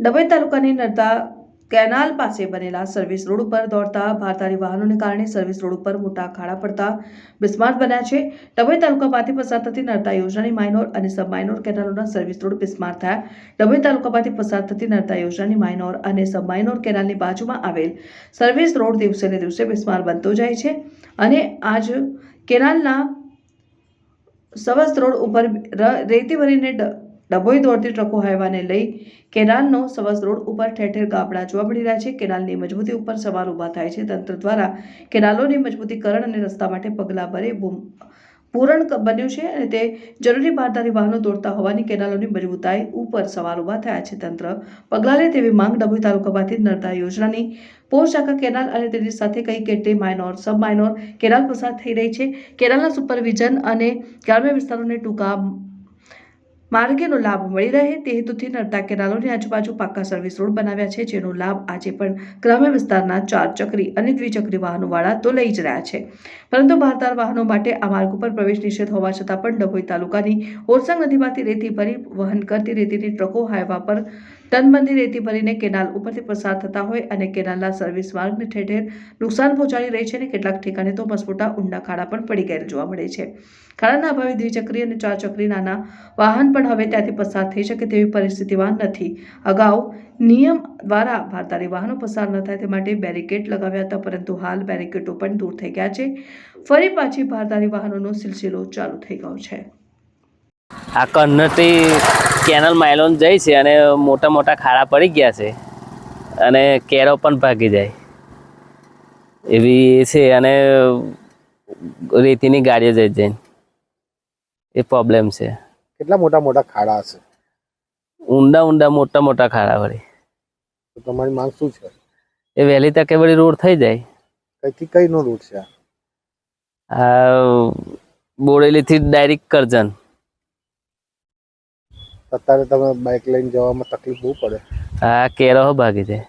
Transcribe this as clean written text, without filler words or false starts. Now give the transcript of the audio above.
ડભોઈ તાલુકાની નર્મદા કેનાલ પાસે બનેલા સર્વિસ રોડ ઉપર દોડતા ભારતારી વાહનોને કારણે સર્વિસ રોડ ઉપર મોટા ખાડા પડતા બિસ્માર બન્યા છે। ડભોઈ તાલુકામાંથી પસાર થતી નર્મદા યોજનાની માઇનોર અને સબ માઇનોર કેનાલોના સર્વિસ રોડ બિસ્માર થયા। ડભોઈ તાલુકામાંથી પસાર થતી નર્મદા યોજનાની માઇનોર અને સબ માઇનોર કેનાલની બાજુમાં આવેલ સર્વિસ રોડ દિવસે ને દિવસે બિસ્માર બનતો જાય છે અને આજ કેનાલના સર્વિસ રોડ ઉપર રેતી ભરીને ડભોઈ દોડતી ટ્રકો હાઈવાને લઈ કેનાલનો સર્વિસ રોડ ઉપર ઠેર ઠેર ગાબડા જોવા મળી રહ્યા છે। કેનાલની મજબૂતી ઉપર સવાલ ઊભા થાય છે। તંત્ર દ્વારા કેનાલોની મજબૂતીકરણ અને રસ્તા માટે પગલાં ભરે પૂરણ બન્યું છે અને તે જરૂરી ભારદારી વાહનો દોડતા હોવાની કેનાલોની મજબૂતાઈ ઉપર સવાલ ઊભા થયા છે। તંત્ર પગલાં લે તેવી માંગ ડભોઈ તાલુકામાંથી નર્મદા યોજનાની પોસ્ટ શાખા કેનાલ અને તેની સાથે કઈ કેટલી માઇનોર સબ માઇનોર કેનાલ પસાર થઈ રહી છે। કેનાલના સુપરવિઝન અને ગ્રામ્ય વિસ્તારોને ટૂંકા માર્ગેનો લાભ મળી રહે તે હેતુથી નર્મદા કેનાલોની આજુબાજુ પાકા સર્વિસ રોડ બનાવ્યા છે, જેનો લાભ આજે પણ ગ્રામ્ય વિસ્તારના 4 ચક્રી અને દ્વિચક્રી વાહનોવાળા તો લઈ જ રહ્યા છે, પરંતુ ભારદાર વાહનો માટે આ માર્ગ ઉપર પ્રવેશ નિષેધ હોવા છતાં પણ ડભોઈ તાલુકાની ઓરસંગ નદીમાંથી રેતી ભરી વહન કરતી રેતીની ટ્રકો હાઈવા પર ટનબંધી રેતી ભરીને કેનાલ ઉપરથી પસાર થતા હોય અને કેનાલના સર્વિસ માર્ગને ઠેર ઠેર નુકસાન પહોંચાડી રહી છે અને કેટલાક ઠેકાણે તો મસમોટા ઊંડા ખાડા પણ પડી ગયેલા જોવા મળે છે। ખાડાના અભાવે દ્વિચક્રી અને 4 ચક્રી નાના વાહન પણ હવે ત્યાંથી પસાર થઈ શકે તેવી પરિસ્થિતિમાં નથી। અગાઉ નિયમ દ્વારા ભારદારી વાહનો પસાર ન થાય તે માટે બેરિકેડ લગાવ્યા હતા, પરંતુ હાલ બેરિકેડો પણ દૂર થઈ ગયા છે। ફરી પાછી ભારદારી વાહનોનો સિલસિલો ચાલુ થઈ ગયો છે। આ કન્નટી કેનાલ માઇલોન જાય છે અને મોટા મોટા ખાડા પડી ગયા છે અને કેરો પણ ભાગી જાય એવી છે અને રેતીની ગાડીઓ જઈ જાય એ પ્રોબ્લેમ છે। કેટલા મોટા મોટા ખાડા હશે? ઊંડા ઊંડા મોટા મોટા ખાડા વળી। તો તમારી માંગ શું છે? એ વહેલી તકે વળી રોડ થઈ જાય। કઈથી કઈનો રૂટ છે આ બોડેલીથી ડાયરેક્ટ કરજણ। અત્યારે તમે બાઇક લઈને જવામાં તકલીફ બહુ પડે? હા, કેરો ભાગી જાય।